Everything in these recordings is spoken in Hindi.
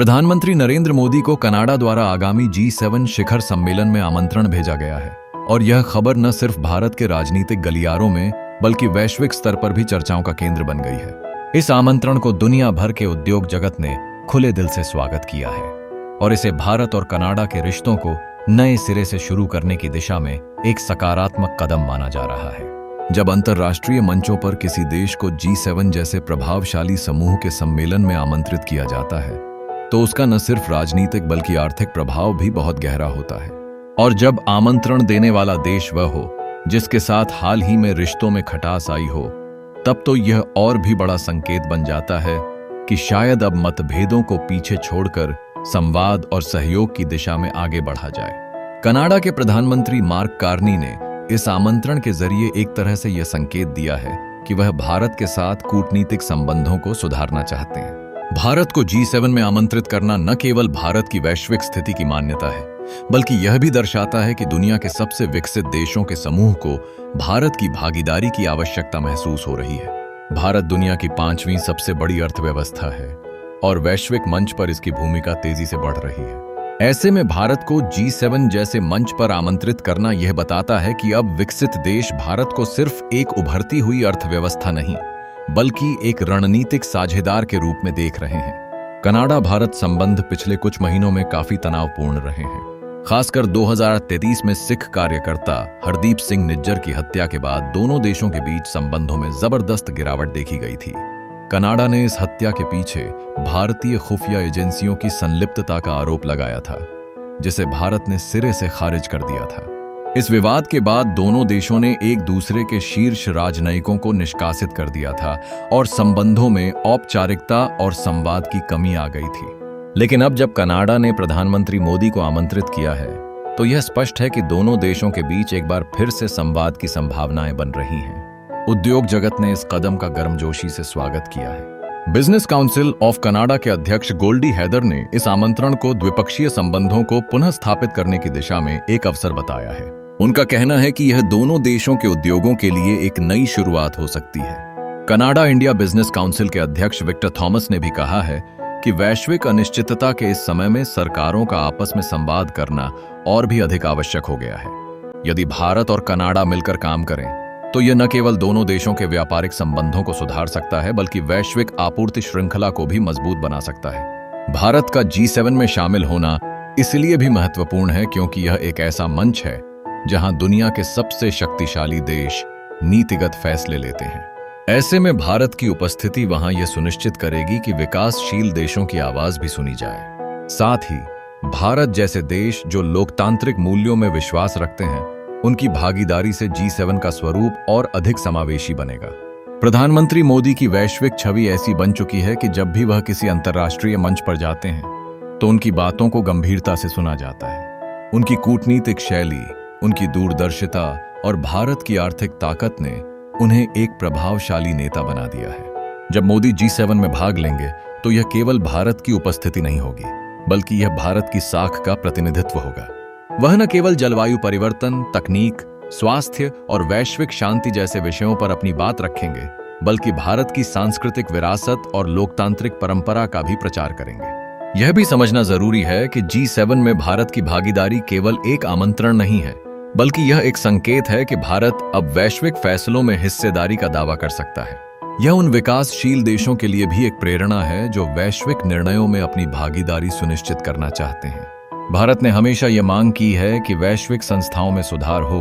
प्रधानमंत्री नरेंद्र मोदी को कनाडा द्वारा आगामी G7 शिखर सम्मेलन में आमंत्रण भेजा गया है और यह खबर न सिर्फ भारत के राजनीतिक गलियारों में बल्कि वैश्विक स्तर पर भी चर्चाओं का केंद्र बन गई है। इस आमंत्रण को दुनिया भर के उद्योग जगत ने खुले दिल से स्वागत किया है और इसे भारत और कनाडा के रिश्तों को नए सिरे से शुरू करने की दिशा में एक सकारात्मक कदम माना जा रहा है। जब अंतर्राष्ट्रीय मंचों पर किसी देश को G7 जैसे प्रभावशाली समूह के सम्मेलन में आमंत्रित किया जाता है तो उसका न सिर्फ राजनीतिक बल्कि आर्थिक प्रभाव भी बहुत गहरा होता है। और जब आमंत्रण देने वाला देश वह हो जिसके साथ हाल ही में रिश्तों में खटास आई हो, तब तो यह और भी बड़ा संकेत बन जाता है कि शायद अब मतभेदों को पीछे छोड़कर संवाद और सहयोग की दिशा में आगे बढ़ा जाए। कनाडा के प्रधानमंत्री मार्क कार्नी ने इस आमंत्रण के जरिए एक तरह से यह संकेत दिया है कि वह भारत के साथ कूटनीतिक संबंधों को सुधारना चाहते हैं। भारत को G7 में आमंत्रित करना न केवल भारत की वैश्विक स्थिति की मान्यता है, बल्कि यह भी दर्शाता है कि दुनिया के सबसे विकसित देशों के समूह को भारत की भागीदारी की आवश्यकता महसूस हो रही है। भारत दुनिया की 5वीं सबसे बड़ी अर्थव्यवस्था है और वैश्विक मंच पर इसकी भूमिका तेजी से बढ़ रही है। ऐसे में भारत को G7 जैसे मंच पर आमंत्रित करना यह बताता है कि अब विकसित देश भारत को सिर्फ एक उभरती हुई अर्थव्यवस्था नहीं बल्कि एक रणनीतिक साझेदार के रूप में देख रहे हैं। कनाडा भारत संबंध पिछले कुछ महीनों में काफी तनावपूर्ण रहे हैं। खासकर 2023 में सिख कार्यकर्ता हरदीप सिंह निज्जर की हत्या के बाद दोनों देशों के बीच संबंधों में जबरदस्त गिरावट देखी गई थी। कनाडा ने इस हत्या के पीछे भारतीय खुफिया एजेंसियों की संलिप्तता का आरोप लगाया था, जिसे भारत ने सिरे से खारिज कर दिया था। इस विवाद के बाद दोनों देशों ने एक दूसरे के शीर्ष राजनयिकों को निष्कासित कर दिया था और संबंधों में औपचारिकता और संवाद की कमी आ गई थी। लेकिन अब जब कनाडा ने प्रधानमंत्री मोदी को आमंत्रित किया है तो यह स्पष्ट है कि दोनों देशों के बीच एक बार फिर से संवाद की संभावनाएं बन रही हैं। उद्योग जगत ने इस कदम का गर्मजोशी से स्वागत किया है। बिजनेस काउंसिल ऑफ कनाडा के अध्यक्ष गोल्डी हैदर ने इस आमंत्रण को द्विपक्षीय संबंधों को पुनः स्थापित करने की दिशा में एक अवसर बताया है। उनका कहना है कि यह दोनों देशों के उद्योगों के लिए एक नई शुरुआत हो सकती है। कनाडा इंडिया बिजनेस काउंसिल के अध्यक्ष विक्टर थॉमस ने भी कहा है कि वैश्विक अनिश्चितता के इस समय में सरकारों का आपस में संवाद करना और भी अधिक आवश्यक हो गया है। यदि भारत और कनाडा मिलकर काम करें तो यह न केवल दोनों देशों के व्यापारिक संबंधों को सुधार सकता है बल्कि वैश्विक आपूर्ति श्रृंखला को भी मजबूत बना सकता है। भारत का G7 में शामिल होना इसलिए भी महत्वपूर्ण है क्योंकि यह एक ऐसा मंच है जहां दुनिया के सबसे शक्तिशाली देश नीतिगत फैसले लेते हैं। ऐसे में भारत की उपस्थिति वहां यह सुनिश्चित करेगी कि विकासशील देशों की आवाज भी सुनी जाए। साथ ही भारत जैसे देश जो लोकतांत्रिक मूल्यों में विश्वास रखते हैं, उनकी भागीदारी से G7 का स्वरूप और अधिक समावेशी बनेगा। प्रधानमंत्री मोदी की वैश्विक छवि ऐसी बन चुकी है कि जब भी वह किसी अंतर्राष्ट्रीय मंच पर जाते हैं तो उनकी बातों को गंभीरता से सुना जाता है। उनकी कूटनीतिक शैली, उनकी दूरदर्शिता और भारत की आर्थिक ताकत ने उन्हें एक प्रभावशाली नेता बना दिया है। जब मोदी G7 में भाग लेंगे तो यह केवल भारत की उपस्थिति नहीं होगी बल्कि यह भारत की साख का प्रतिनिधित्व होगा। वह न केवल जलवायु परिवर्तन, तकनीक, स्वास्थ्य और वैश्विक शांति जैसे विषयों पर अपनी बात रखेंगे बल्कि भारत की सांस्कृतिक विरासत और लोकतांत्रिक परंपरा का भी प्रचार करेंगे। यह भी समझना जरूरी है कि G7 में भारत की भागीदारी केवल एक आमंत्रण नहीं है बल्कि यह एक संकेत है कि भारत अब वैश्विक फैसलों में हिस्सेदारी का दावा कर सकता है। यह उन विकासशील देशों के लिए भी एक प्रेरणा है जो वैश्विक निर्णयों में अपनी भागीदारी सुनिश्चित करना चाहते हैं। भारत ने हमेशा यह मांग की है कि वैश्विक संस्थाओं में सुधार हो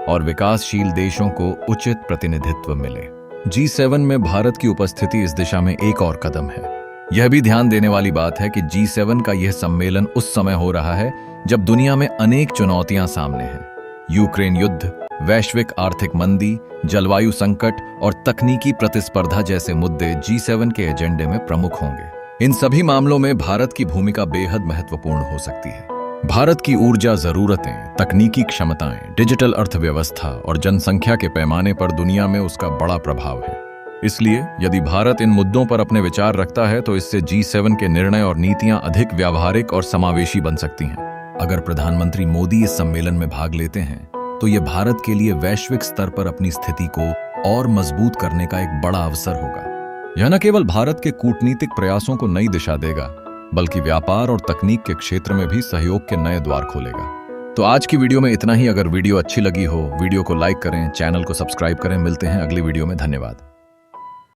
और विकासशील देशों को उचित प्रतिनिधित्व मिले। G7 में भारत की उपस्थिति इस दिशा में एक और कदम है। यह भी ध्यान देने वाली बात है कि G7 का यह सम्मेलन उस समय हो रहा है जब दुनिया में अनेक चुनौतियां सामने हैं। यूक्रेन युद्ध, वैश्विक आर्थिक मंदी, जलवायु संकट और तकनीकी प्रतिस्पर्धा जैसे मुद्दे G7 के एजेंडे में प्रमुख होंगे। इन सभी मामलों में भारत की भूमिका बेहद महत्वपूर्ण हो सकती है। भारत की ऊर्जा जरूरतें, तकनीकी क्षमताएं, डिजिटल अर्थव्यवस्था और जनसंख्या के पैमाने पर दुनिया में उसका बड़ा प्रभाव है। इसलिए यदि भारत इन मुद्दों पर अपने विचार रखता है तो इससे G7 के निर्णय और नीतियां अधिक व्यावहारिक और समावेशी बन सकती हैं। अगर प्रधानमंत्री मोदी इस सम्मेलन में भाग लेते हैं तो यह भारत के लिए वैश्विक स्तर पर अपनी स्थिति को और मजबूत करने का एक बड़ा अवसर होगा। यह न केवल भारत के कूटनीतिक प्रयासों को नई दिशा देगा बल्कि व्यापार और तकनीक के क्षेत्र में भी सहयोग के नए द्वार खोलेगा। तो आज की वीडियो में इतना ही। अगर वीडियो अच्छी लगी हो, वीडियो को लाइक करें, चैनल को सब्सक्राइब करें। मिलते हैं अगली वीडियो में। धन्यवाद।